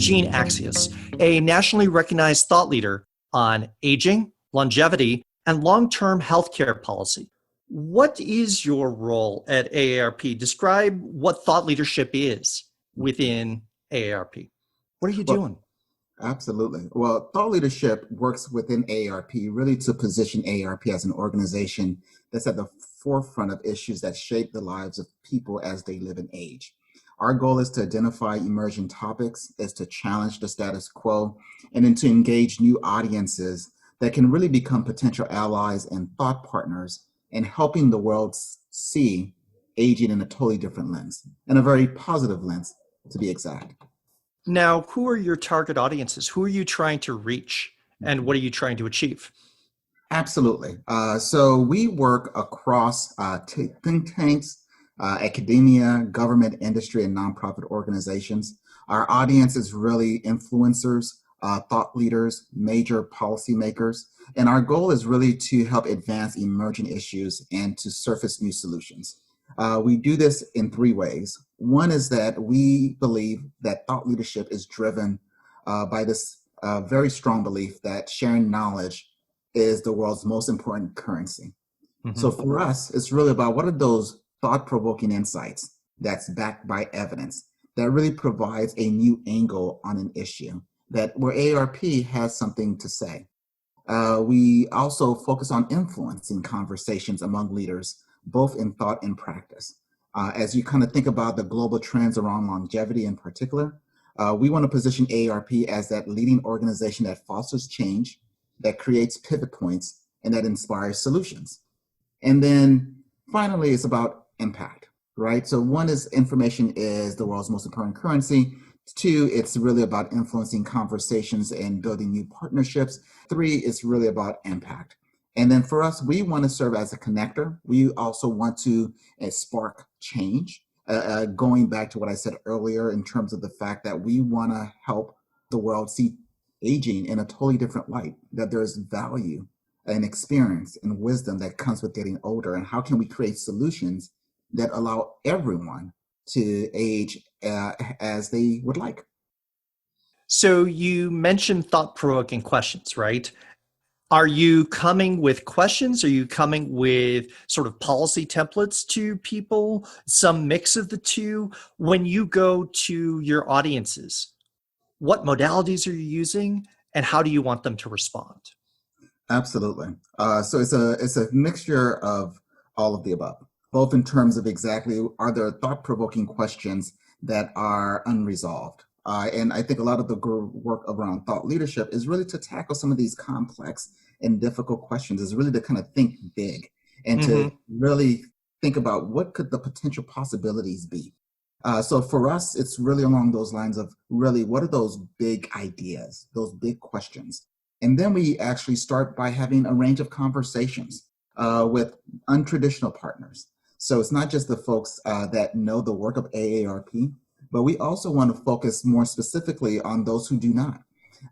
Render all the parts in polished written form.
Gene Accius, a nationally recognized thought leader on aging, longevity, and long-term healthcare policy. What is your role at AARP? Describe what thought leadership is within AARP. What are you Well, doing? absolutely. Well, thought leadership works within AARP really to position AARP as an organization that's at the forefront of issues that shape the lives of people as they live and age. Our goal is to identify emerging topics, is to challenge the status quo, and then to engage new audiences that can really become potential allies and thought partners in helping the world see aging in a totally different lens, and a very positive lens, to be exact. Now, who are your target audiences? Who are you trying to reach? And what are you trying to achieve? Absolutely. So we work across think tanks, academia, government, industry, and nonprofit organizations. Our audience is really influencers, thought leaders, major policymakers, and our goal is really to help advance emerging issues and to surface new solutions. We do this in three ways. One is that we believe that thought leadership is driven by this very strong belief that sharing knowledge is the world's most important currency. So Mhm. for us, it's really about what are those thought-provoking insights that's backed by evidence that really provides a new angle on an issue that where AARP has something to say. We also focus on influencing conversations among leaders, both in thought and practice. As you kind of think about the global trends around longevity in particular, we want to position AARP as that leading organization that fosters change, that creates pivot points, and that inspires solutions. And then finally, it's about impact, right? So one is information is the world's most important currency. Two, it's really about influencing conversations and building new partnerships. Three, it's really about impact. And then for us, we want to serve as a connector. We also want to spark change. Going back to what I said earlier in terms of the fact that we want to help the world see aging in a totally different light, that there's value and experience and wisdom that comes with getting older. And how can we create solutions that allow everyone to age as they would like? So you mentioned thought-provoking questions, right? Are you coming with questions? Are you coming with sort of policy templates to people? Some mix of the two? When you go to your audiences, what modalities are you using and how do you want them to respond? Absolutely. So it's a mixture of all of the above, both in terms of exactly are there thought-provoking questions that are unresolved. And I think a lot of the work around thought leadership is really to tackle some of these complex and difficult questions, is really to kind of think big and to Hmm. really think about what could the potential possibilities be. So for us, it's really along those lines of really what are those big ideas, those big questions. And then we actually start by having a range of conversations with untraditional partners. So it's not just the folks that know the work of AARP, but we also want to focus more specifically on those who do not.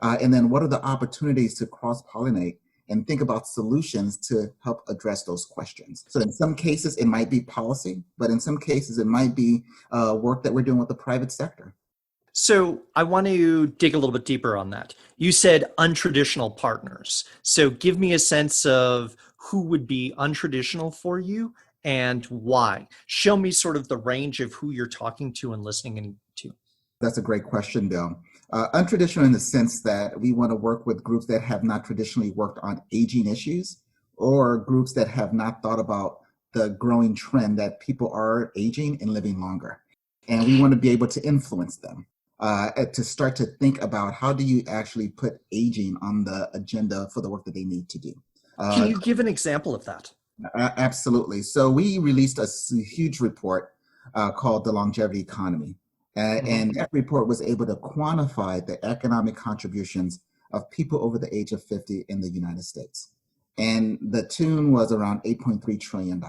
And then what are the opportunities to cross-pollinate and think about solutions to help address those questions. So in some cases, it might be policy, but in some cases, it might be work that we're doing with the private sector. So I want to dig a little bit deeper on that. You said untraditional partners. So give me a sense of who would be untraditional for you and why. Show me sort of the range of who you're talking to and listening to. That's a great question, Bill. Untraditional in the sense that we want to work with groups that have not traditionally worked on aging issues or groups that have not thought about the growing trend that people are aging and living longer. And we want to be able to influence them to start to think about how do you actually put aging on the agenda for the work that they need to do. Can Uh, you give an example of that? Absolutely. So we released a huge report called The Longevity Economy. Mhm. And that report was able to quantify the economic contributions of people over the age of 50 in the United States. And the tune was around $8.3 trillion.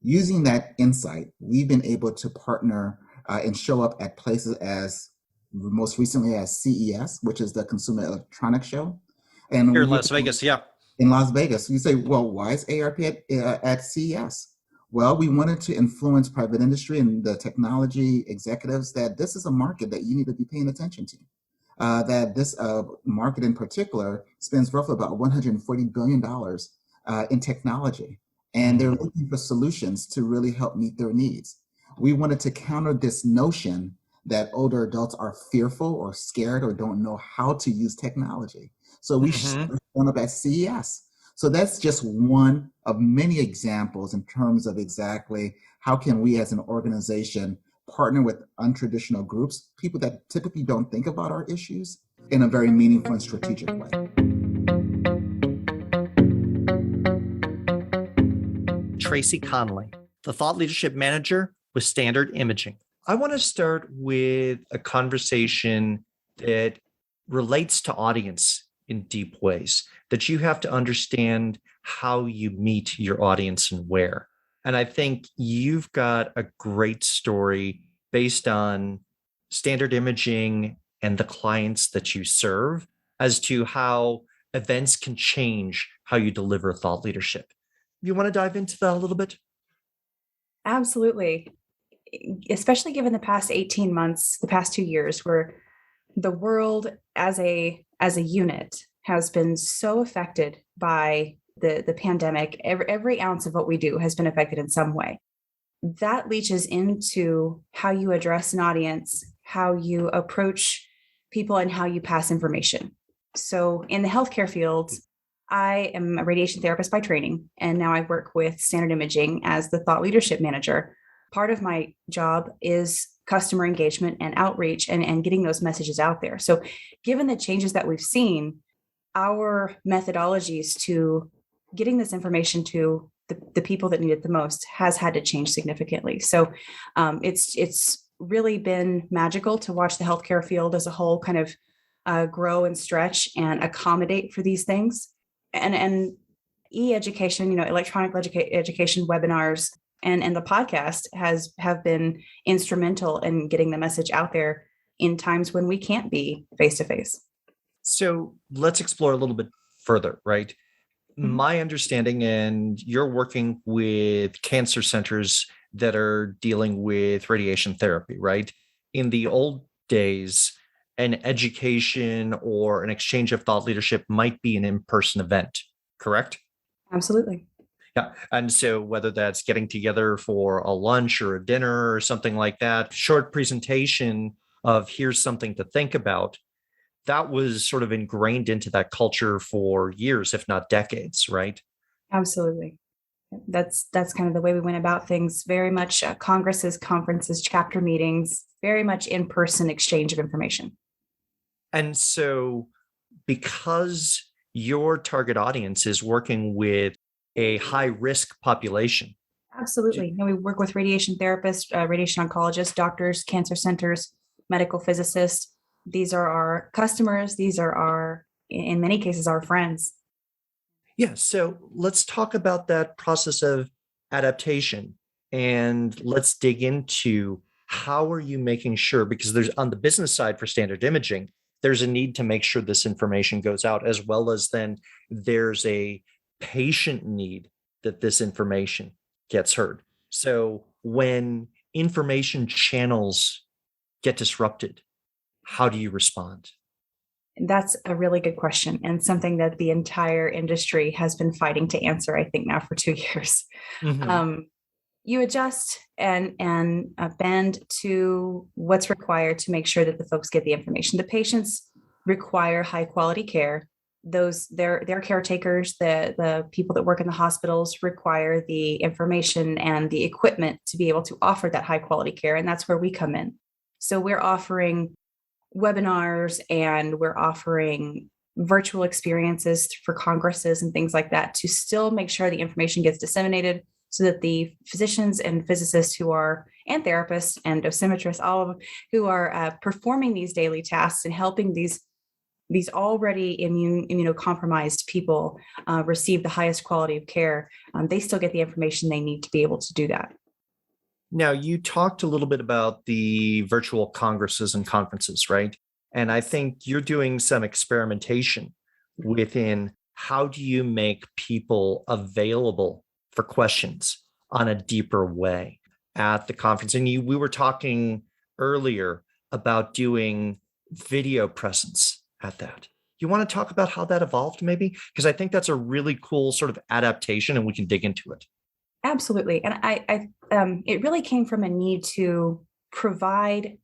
Using that insight, we've been able to partner and show up at places as most recently as CES, which is the Consumer Electronics Show. And Here in you Las Vegas, yeah. in Las Vegas. You say, well, why is ARP at CES? Well, we wanted to influence private industry and the technology executives that this is a market that you need to be paying attention to. That this market in particular spends roughly about $140 billion in technology, and they're Mm. looking for solutions to really help meet their needs. We wanted to counter this notion that older adults are fearful or scared or don't know how to use technology. So we Hmm. showed up at CES. So that's just one of many examples in terms of exactly how can we as an organization partner with untraditional groups, people that typically don't think about our issues in a very meaningful and strategic way. Traci Conley, the Thought Leadership Manager with Standard Imaging. I want to start with a conversation that relates to audience in deep ways, that you have to understand how you meet your audience and where. And I think you've got a great story based on Standard Imaging and the clients that you serve as to how events can change how you deliver thought leadership. You want to dive into that a little bit? Absolutely. Especially given the past 18 months, the past 2 years, where the world as a unit has been so affected by the pandemic. Every ounce of what we do has been affected in some way. That leaches into how you address an audience, how you approach people, and how you pass information. So in the healthcare field, I am a radiation therapist by training, and now I work with Standard Imaging as the thought leadership manager. Part of my job is customer engagement and outreach and getting those messages out there. So, given the changes that we've seen, our methodologies to getting this information to the people that need it the most has had to change significantly. So, it's really been magical to watch the healthcare field as a whole kind of grow and stretch and accommodate for these things. And e-education, electronic education webinars and the podcast have been instrumental in getting the message out there in times when we can't be face to face. So let's explore a little bit further, right? Mhm. My understanding, and you're working with cancer centers that are dealing with radiation therapy, right? In the old days, an education or an exchange of thought leadership might be an in person event, correct? Absolutely. Yeah. And so whether that's getting together for a lunch or a dinner or something like that, short presentation of here's something to think about, that was sort of ingrained into that culture for years, if not decades, right? Absolutely. That's kind of the way we went about things. Very much congresses, conferences, chapter meetings, very much in person exchange of information. And so, because your target audience is working with a high risk population. Absolutely. We work with radiation therapists, radiation oncologists, doctors, cancer centers, medical physicists. These are our customers. These are in many cases, our friends. Yeah. So, let's talk about that process of adaptation and let's dig into how are you making sure, because there's on the business side for Standard Imaging, there's a need to make sure this information goes out, as well as then there's a patient need that this information gets heard. So when information channels get disrupted, how do you respond? That's a really good question, and something that the entire industry has been fighting to answer, I think, now for 2 years. Mhm. Um, you adjust and bend to what's required to make sure that the folks get the information. The patients require high quality care. Those their caretakers, the people that work in the hospitals require the information and the equipment to be able to offer that high quality care, and that's where we come in. So we're offering webinars and we're offering virtual experiences for congresses and things like that to still make sure the information gets disseminated so that the physicians and physicists who are and therapists and dosimetrists all of them who are performing these daily tasks and helping these already immunocompromised people receive the highest quality of care, they still get the information they need to be able to do that. Now, you talked a little bit about the virtual congresses and conferences, right? And I think you're doing some experimentation within how do you make people available for questions on a deeper way at the conference. And we were talking earlier about doing video presence at that. You want to talk about how that evolved maybe? Because I think that's a really cool sort of adaptation and we can dig into it. Absolutely. And it really came from a need to provide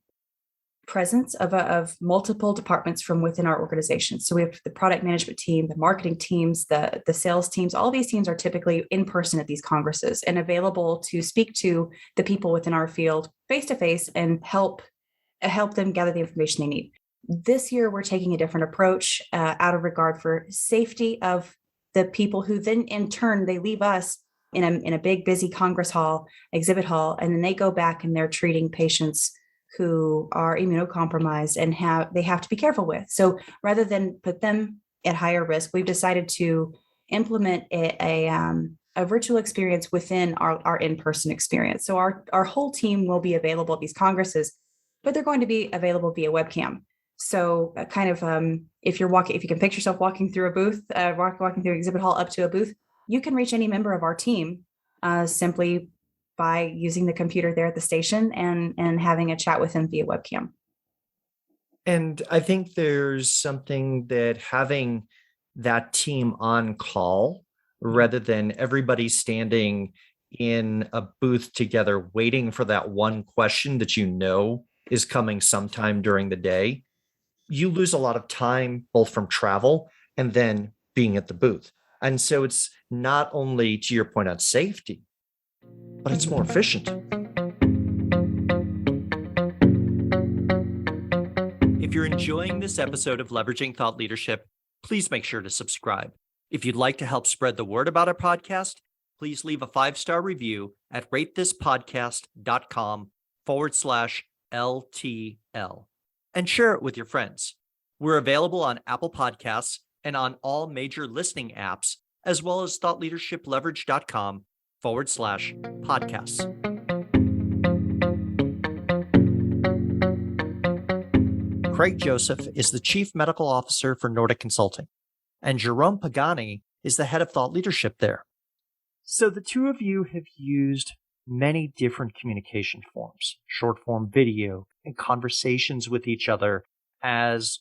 presence of multiple departments from within our organization. So we have the product management team, the marketing teams, the sales teams. All these teams are typically in person at these congresses and available to speak to the people within our field face to face and help them gather the information they need. This year, we're taking a different approach out of regard for safety of the people who then in turn, they leave us in a big, busy Congress hall, exhibit hall, and then they go back and they're treating patients who are immunocompromised and they have to be careful with. So rather than put them at higher risk, we've decided to implement a virtual experience within our in-person experience. So our whole team will be available at these congresses, but they're going to be available via webcam. So if you can picture yourself walking through a booth, walking through exhibit hall up to a booth, you can reach any member of our team simply by using the computer there at the station and having a chat with them via webcam. And I think there's something that having that team on call rather than everybody standing in a booth together waiting for that one question that you know is coming sometime during the day, you lose a lot of time both from travel and then being at the booth. And so it's not only, to your point, on safety, but it's more efficient. If you're enjoying this episode of Leveraging Thought Leadership, please make sure to subscribe. If you'd like to help spread the word about our podcast, please leave a 5-star review at ratethispodcast.com/LTL and share it with your friends. We're available on Apple Podcasts and on all major listening apps, as well as thoughtleadershipleverage.com/podcasts. Craig Joseph is the Chief Medical Officer for Nordic Consulting, and Jerome Pagani is the head of thought leadership there. So the two of you have used many different communication forms, short form video and conversations with each other, as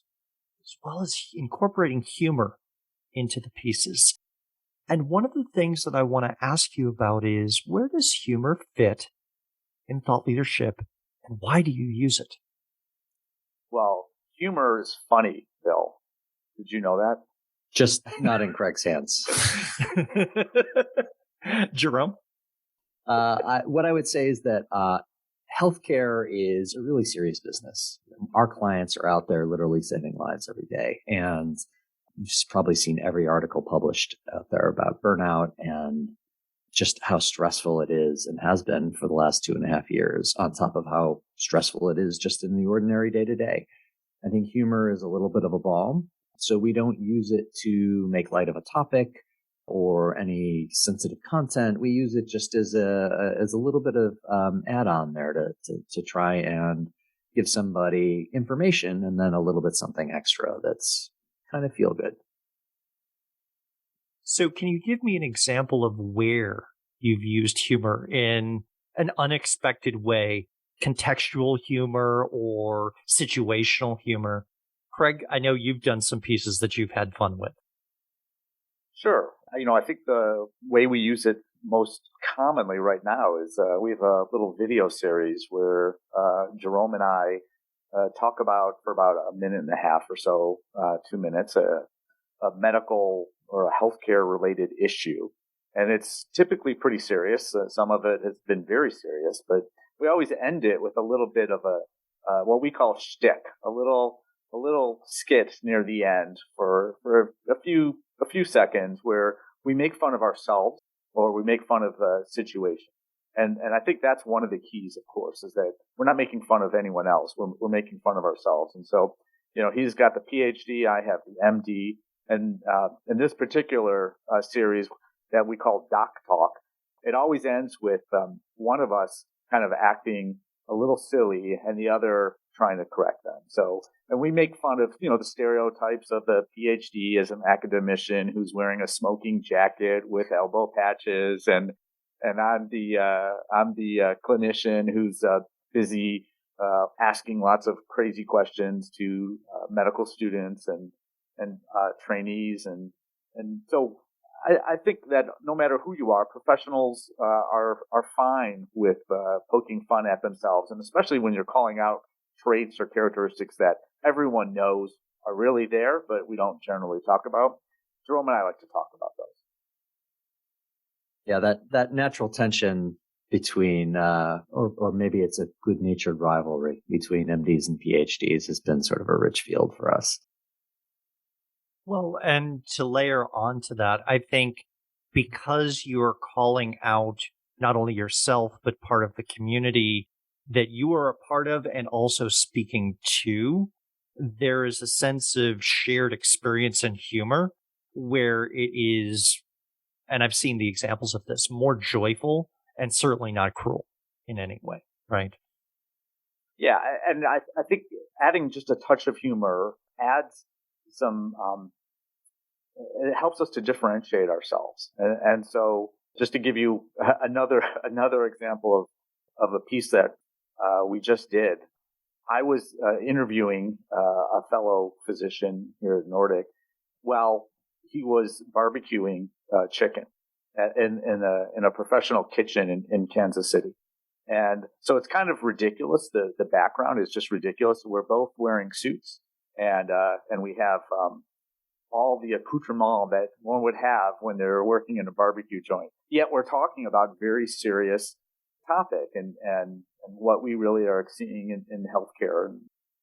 well as incorporating humor into the pieces. And one of the things that I want to ask you about is, where does humor fit in thought leadership and why do you use it? Well, humor is funny, Bill. Did you know that? Just not in Craig's hands. Jerome? What I would say is that healthcare is a really serious business. Our clients are out there literally saving lives every day. And you've probably seen every article published out there about burnout and just how stressful it is and has been for the last 2.5 years, on top of how stressful it is just in the ordinary day to day. I think humor is a little bit of a balm. So we don't use it to make light of a topic or any sensitive content. We use it just as a little bit of add-on there to try and give somebody information and then a little bit something extra that's kind of feel good. So can you give me an example of where you've used humor in an unexpected way, contextual humor or situational humor? Craig, I know you've done some pieces that you've had fun with. Sure. I think the way we use it most commonly right now is we have a little video series where Jerome and I talk about for about a minute and a half or so, 2 minutes, a medical or a healthcare related issue. And it's typically pretty serious. Some of it has been very serious, but we always end it with a little bit of what we call shtick, a little skit near the end for a few seconds where we make fun of ourselves or we make fun of the situation. And I think that's one of the keys, of course, is that we're not making fun of anyone else. We're making fun of ourselves. And so, he's got the PhD, I have the MD, and in this particular series that we call Doc Talk, it always ends with one of us kind of acting a little silly and the other trying to correct them. So, and we make fun of, the stereotypes of the PhD as an academician who's wearing a smoking jacket with elbow patches and and I'm the clinician who's busy asking lots of crazy questions to medical students and trainees, and so I think that no matter who you are, professionals are fine with poking fun at themselves, and especially when you're calling out traits or characteristics that everyone knows are really there, but we don't generally talk about. Jerome and I like to talk about those. Yeah, that natural tension between, or maybe it's a good-natured rivalry between MDs and PhDs has been sort of a rich field for us. Well, and to layer onto that, I think because you're calling out not only yourself, but part of the community that you are a part of and also speaking to, there is a sense of shared experience and humor where it is, and I've seen the examples of this, more joyful and certainly not cruel in any way, right? Yeah, and I think adding just a touch of humor adds some, it helps us to differentiate ourselves. And so just to give you another example of a piece that we just did, I was interviewing a fellow physician here at Nordic while he was barbecuing chicken in a professional kitchen in Kansas City. And so it's kind of ridiculous. The background is just ridiculous. We're both wearing suits, and we have all the accoutrement that one would have when they're working in a barbecue joint. Yet we're talking about very serious topic and what we really are seeing in healthcare and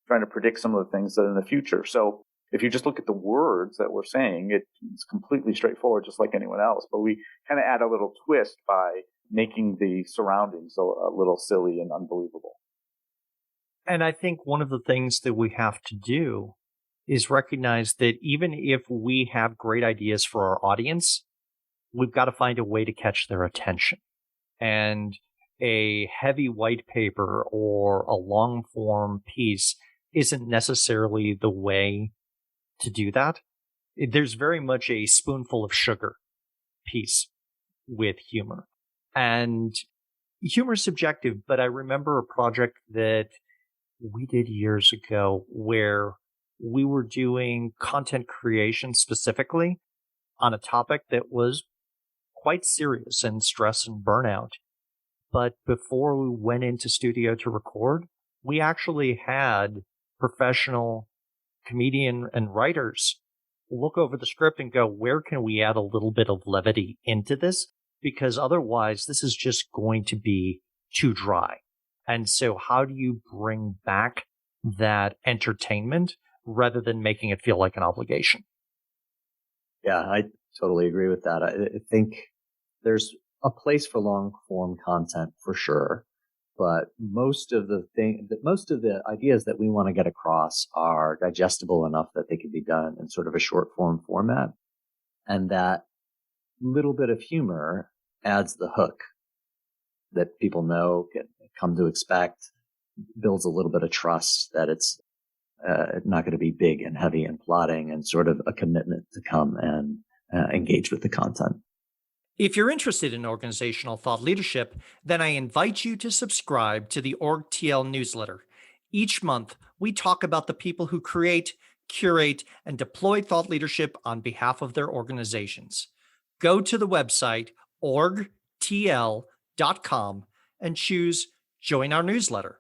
trying to predict some of the things that in the future. So if you just look at the words that we're saying, it's completely straightforward, just like anyone else. But we kind of add a little twist by making the surroundings a little silly and unbelievable. And I think one of the things that we have to do is recognize that even if we have great ideas for our audience, we've got to find a way to catch their attention. And a heavy white paper or a long form piece isn't necessarily the way to do that. There's very much a spoonful of sugar piece with humor. And humor is subjective, but I remember a project that we did years ago where we were doing content creation specifically on a topic that was quite serious and stress and burnout. But before we went into studio to record, we actually had professional comedian and writers look over the script and go, where can we add a little bit of levity into this? Because otherwise, this is just going to be too dry. And so how do you bring back that entertainment rather than making it feel like an obligation? Yeah, I totally agree with that. I think there's a place for long form content for sure, but most of the ideas that we want to get across are digestible enough that they can be done in sort of a short form format, and that little bit of humor adds the hook that people know, can come to expect, builds a little bit of trust that it's not going to be big and heavy and plotting, and sort of a commitment to come and engage with the content. If you're interested in organizational thought leadership, then I invite you to subscribe to the OrgTL newsletter. Each month, we talk about the people who create, curate, and deploy thought leadership on behalf of their organizations. Go to the website orgtl.com and choose Join Our Newsletter.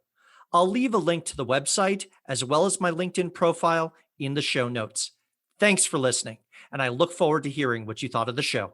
I'll leave a link to the website as well as my LinkedIn profile in the show notes. Thanks for listening, and I look forward to hearing what you thought of the show.